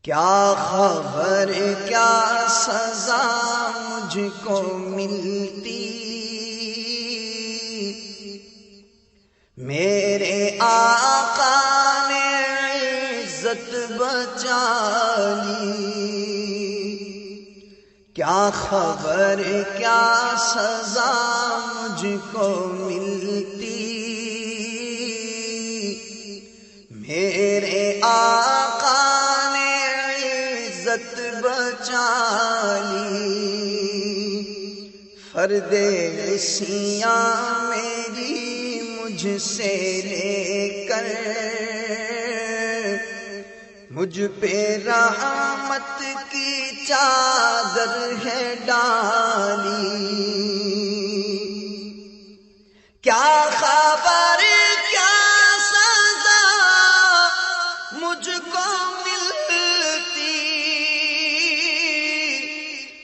کیا خبر کیا سزا مجھ کو ملتی، میرے آقا نے عزت بچا لی۔ کیا خبر کیا سزا مجھ کو ملتی، میرے آقا نے عزت بچا لی۔ فرد عصیاں میری مجھ سے لے کر مجھ پہ رحمت کی چادر ہے ڈالی۔ کیا خبر کیا سزا مجھ کو ملتی،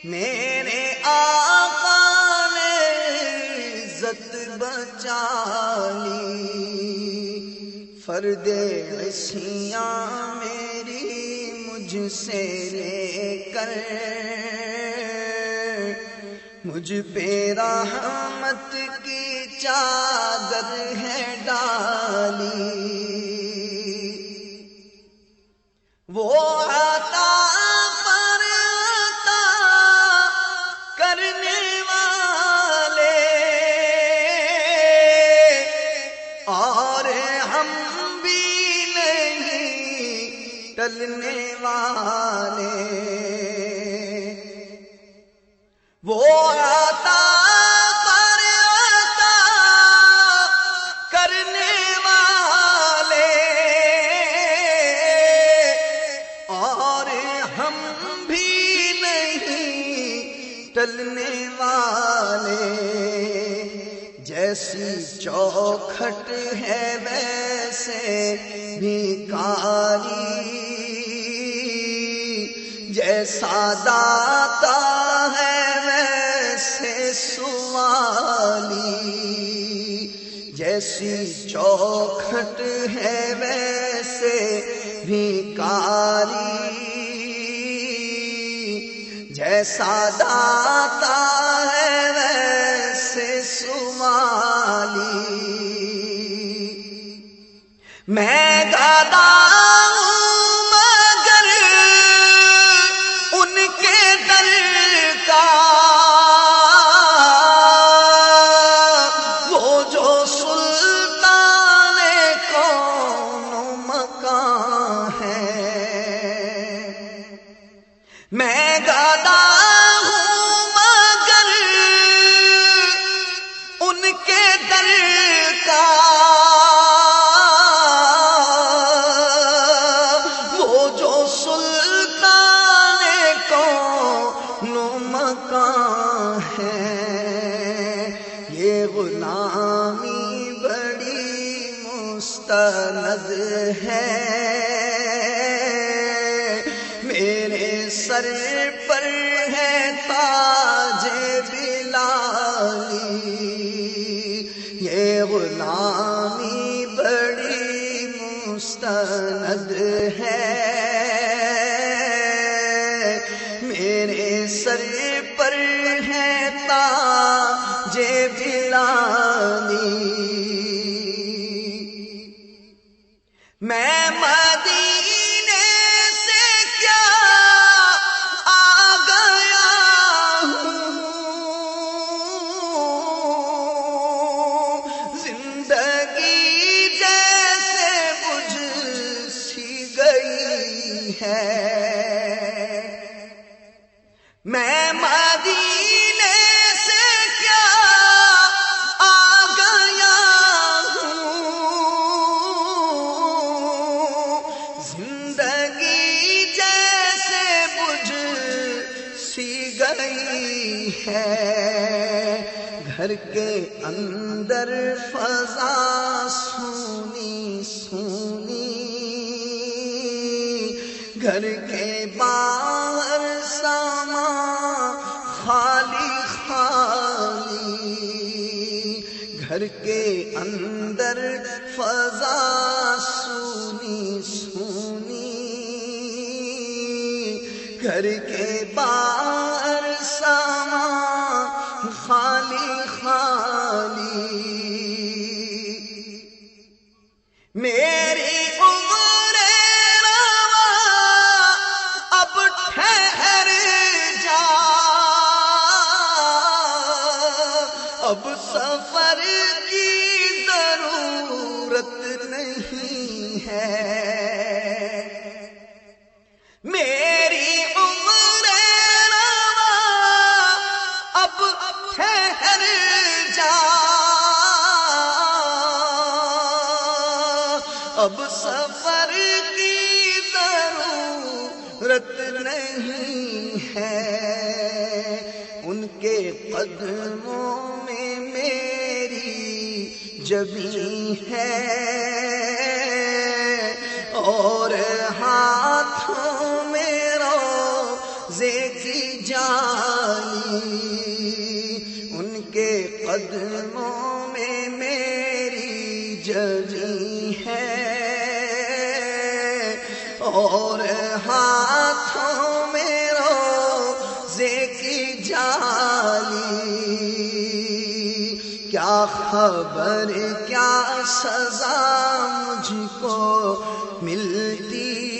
میرے آقا نے عزت بچا لی۔ فرد عصیاں میری مجھ سے لے کر مجھ پہ رحمت کی چادر ہے ڈالی۔ وہ عطا پر عطا کرنے والے اور ہم بھی نہیں ٹلنے والے۔ وہ عطا پر عطا کرنے والے اور ہم بھی نہیں ٹلنے والے۔ جیسی چوکھٹ ہے ویسے بھی کاری، جیسا داتا ہے ویسے سوالی۔ جیسی چوکھٹ ہے ویسے بھی کاری، جیسا داتا ہے ویسے سوالی۔ میں گدا ہوں مگر ان کے در کا، وہ جو سلطان کون و مکان ہے۔ میں گدا ہوں مگر ان کے در کا، وہ جو سلطان کون و مکان ہے۔ یہ غلامی بڑی مستند ہے، میرے سر پر ہے تاج بلالی۔ یہ غلامی بڑی مستند ہے، میرے سر پر ہے تاج بلالی۔ میں مدینے سے کیا آ گیا ہوں، زندگی جیسے بجھ سی گئی ہے۔ میں مدینے سے کیا آ گیا ہوں، زندگی جیسے بجھ سی گئی ہے۔ گھر کے اندر فضا سونی سونی، گھر کے باہر سامان خالی خالی، گھر کے اندر فضا سونی سونی، گھر کے باہر سامان خالی خالی، میری عمر رواں اب ٹھہر جا، اب سفر کی ضرورت نہیں ہے، میری عمر رواں اب ٹھہر جا، اب سفر کی ضرورت نہیں ہے، ان کے قدموں میں میری جبیں ہے، اور ہاتھوں میں روزے کی جالی، ان کے قدموں میں میری جبیں ہے، اور ہاتھوں میں روزے کی جالی، کیا خبر کیا سزا مجھ کو ملتی